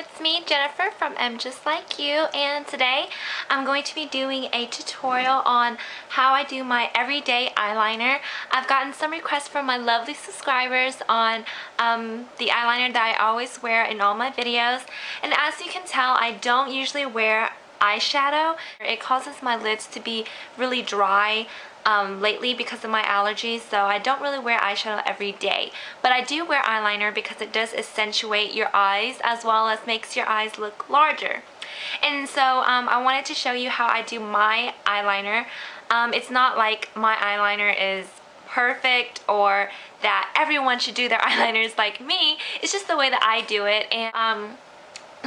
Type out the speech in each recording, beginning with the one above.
it's me, Jennifer from EmJustLikeYou, and today I'm going to be doing a tutorial on how I do my everyday eyeliner. I've gotten some requests from my lovely subscribers on the eyeliner that I always wear in all my videos, and as you can tell, I don't usually wear eyeshadow. It causes my lids to be really dry lately because of my allergies, so I don't really wear eyeshadow every day, but I do wear eyeliner because it does accentuate your eyes as well as makes your eyes look larger. And so I wanted to show you how I do my eyeliner. It's not like my eyeliner is perfect or that everyone should do their eyeliners like me. It's just the way that I do it. And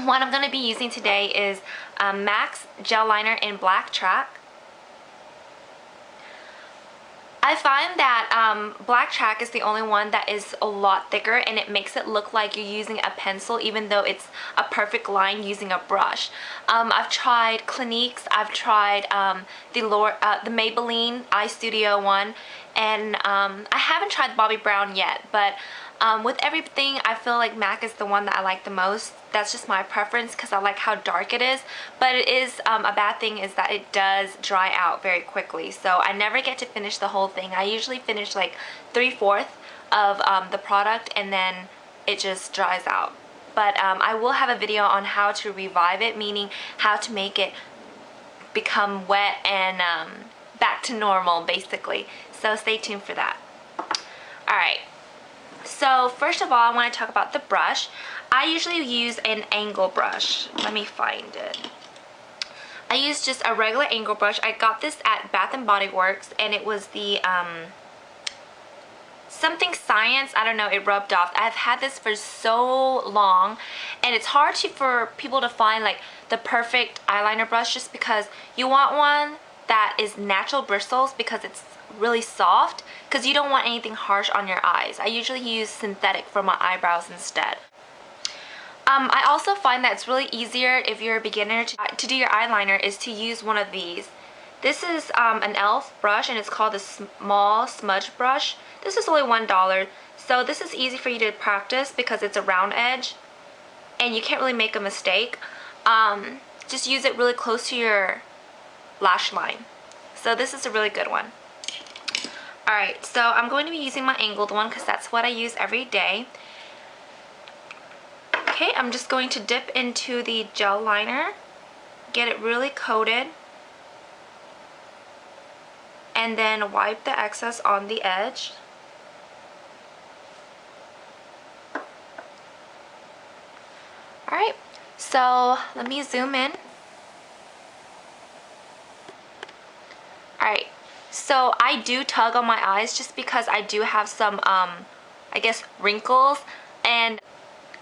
what I'm going to be using today is MAC's gel liner in Blacktrack. I find that Blacktrack is the only one that is a lot thicker, and it makes it look like you're using a pencil even though it's a perfect line using a brush. I've tried Clinique's, I've tried the Maybelline Eye Studio one, and I haven't tried Bobbi Brown yet, but with everything, I feel like MAC is the one that I like the most. That's just my preference because I like how dark it is, but it is a bad thing is that it does dry out very quickly, so I never get to finish the whole thing. I usually finish like 3/4 of the product and then it just dries out. But I will have a video on how to revive it, meaning how to make it become wet and back to normal basically, so stay tuned for that. Alright. So first of all, I want to talk about the brush. I usually use an angle brush. Let me find it. I use just a regular angle brush. I got this at Bath & Body Works, and it was the something Science. I don't know, it rubbed off. I've had this for so long, and it's hard for people to find like the perfect eyeliner brush just because you want one that is natural bristles because it's really soft, because you don't want anything harsh on your eyes. I usually use synthetic for my eyebrows instead. I also find that it's really easier if you're a beginner to do your eyeliner is to use one of these. This is an e.l.f. brush, and it's called a small smudge brush. This is only $1, so this is easy for you to practice because it's a round edge and you can't really make a mistake. Just use it really close to your lash line. So this is a really good one. Alright, so I'm going to be using my angled one because that's what I use every day. Okay, I'm just going to dip into the gel liner, get it really coated, and then wipe the excess on the edge. Alright, so let me zoom in. Alright. So I do tug on my eyes just because I do have some, I guess, wrinkles, and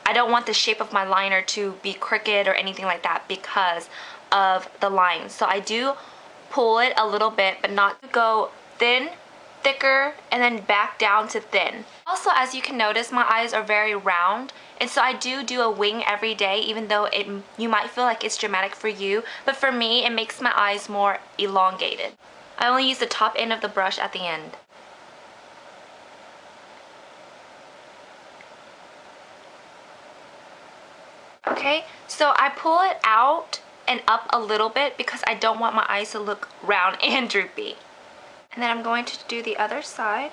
I don't want the shape of my liner to be crooked or anything like that because of the lines. So I do pull it a little bit, but not to go thin, thicker, and then back down to thin. Also, as you can notice, my eyes are very round, and so I do a wing every day, even though you might feel like it's dramatic for you, but for me, it makes my eyes more elongated. I only use the top end of the brush at the end. Okay, so I pull it out and up a little bit because I don't want my eyes to look round and droopy. And then I'm going to do the other side.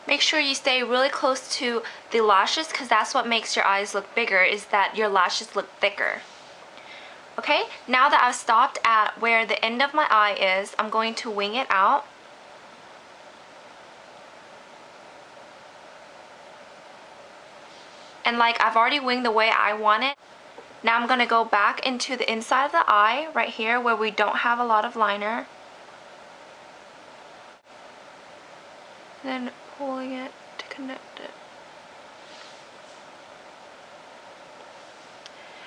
Make sure you stay really close to the lashes because that's what makes your eyes look bigger, is that your lashes look thicker. Okay, now that I've stopped at where the end of my eye is, I'm going to wing it out. And like I've already winged the way I want it. Now I'm going to go back into the inside of the eye right here where we don't have a lot of liner. And then pulling it to connect it.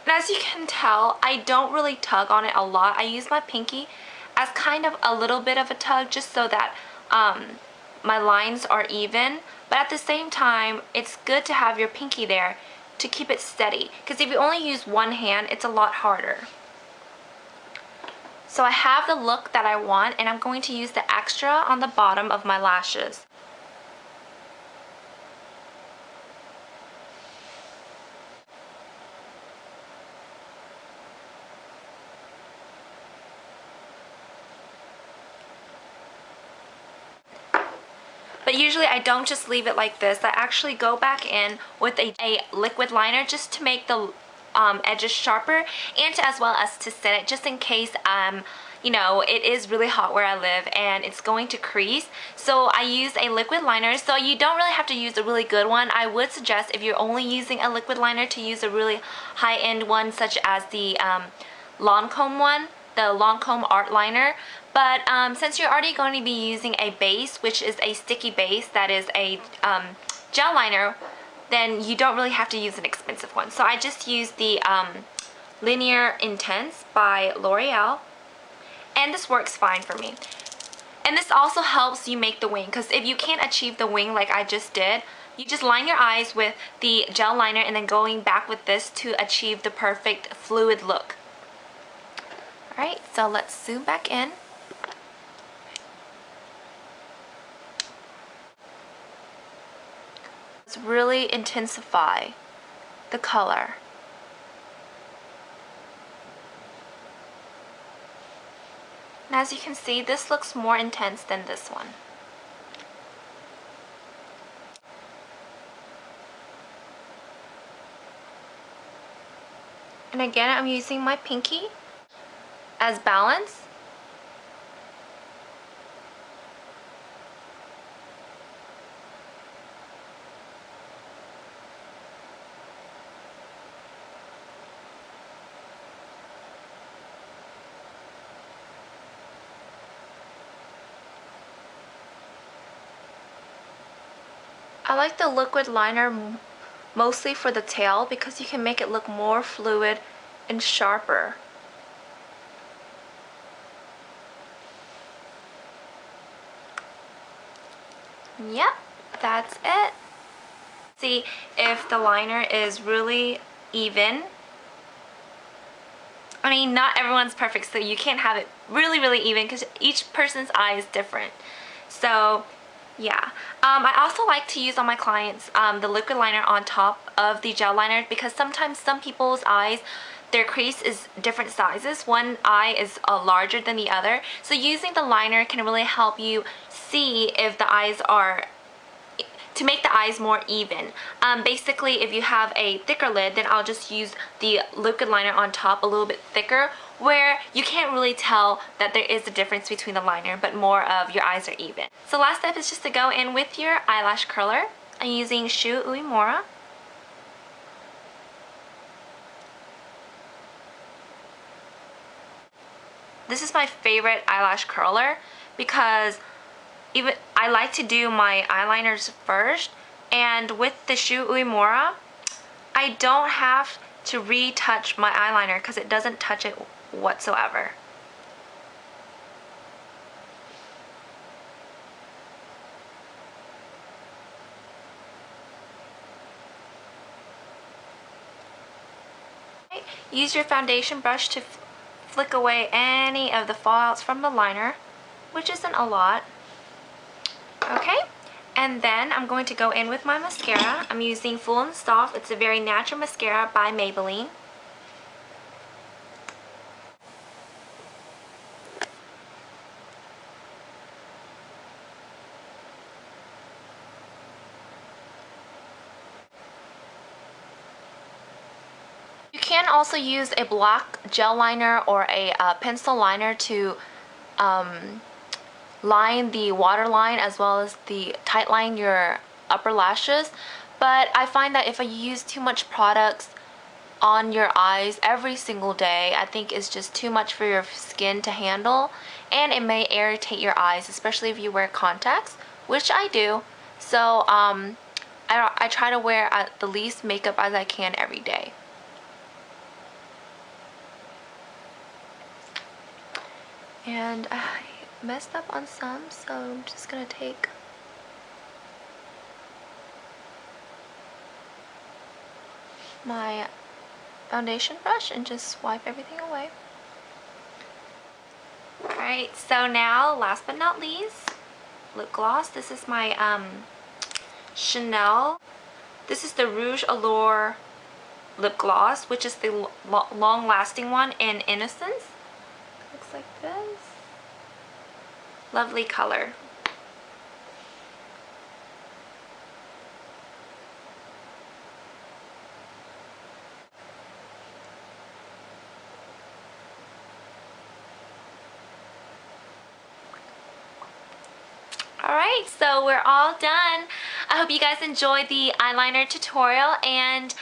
And as you can tell, I don't really tug on it a lot. I use my pinky as kind of a little bit of a tug just so that my lines are even. But at the same time, it's good to have your pinky there to keep it steady, because if you only use one hand, it's a lot harder. So I have the look that I want, and I'm going to use the extra on the bottom of my lashes. But usually I don't just leave it like this. I actually go back in with a liquid liner just to make the edges sharper, and as well as to set it just in case you know, it is really hot where I live and it's going to crease. So I use a liquid liner. So you don't really have to use a really good one. I would suggest, if you're only using a liquid liner, to use a really high-end one such as the Lancome one, the Lancome Art Liner. But since you're already going to be using a base, which is a sticky base that is a gel liner, then you don't really have to use an expensive one. So I just use the Linear Intense by L'Oreal, and this works fine for me. And this also helps you make the wing, because if you can't achieve the wing like I just did, you just line your eyes with the gel liner and then going back with this to achieve the perfect fluid look. Alright, so let's zoom back in. Let's really intensify the color. And as you can see, this looks more intense than this one. And again, I'm using my pinky as balance. I like the liquid liner mostly for the tail because you can make it look more fluid and sharper. Yep, that's it. See if the liner is really even. I mean, not everyone's perfect, so you can't have it really even because each person's eye is different. So yeah, I also like to use on my clients the liquid liner on top of the gel liner, because sometimes some people's eyes, their crease is different sizes. One eye is larger than the other, so using the liner can really help you see if the eyes are, to make the eyes more even. Basically, if you have a thicker lid, then I'll just use the liquid liner on top a little bit thicker, where you can't really tell that there is a difference between the liner, but more of your eyes are even. So last step is just to go in with your eyelash curler. I'm using Shu Uemura. This is my favorite eyelash curler because even I like to do my eyeliners first, and with the Shu Uemura, I don't have to retouch my eyeliner because it doesn't touch it whatsoever. Okay. Use your foundation brush to flick away any of the fallouts from the liner, which isn't a lot. Okay, and then I'm going to go in with my mascara. I'm using Full and Soft. It's a very natural mascara by Maybelline. You can also use a black gel liner or a pencil liner to line the waterline as well as the tight line your upper lashes, but I find that if I use too much products on your eyes every single day, I think it's just too much for your skin to handle, and it may irritate your eyes, especially if you wear contacts, which I do. So I try to wear the least makeup as I can every day. And I messed up on some, so I'm just gonna take my foundation brush and just wipe everything away. Alright, so now last but not least, lip gloss. This is my Chanel. This is the Rouge Allure lip gloss, which is the long-lasting one in Innocence. Looks like this. Lovely color. Alright, so we're all done. I hope you guys enjoyed the eyeliner tutorial, and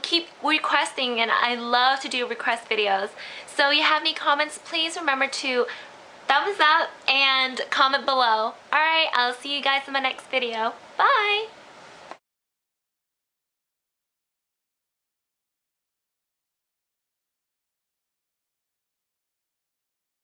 keep requesting, and I love to do request videos. So if you have any comments, please remember to thumbs up and comment below. Alright, I'll see you guys in my next video. Bye!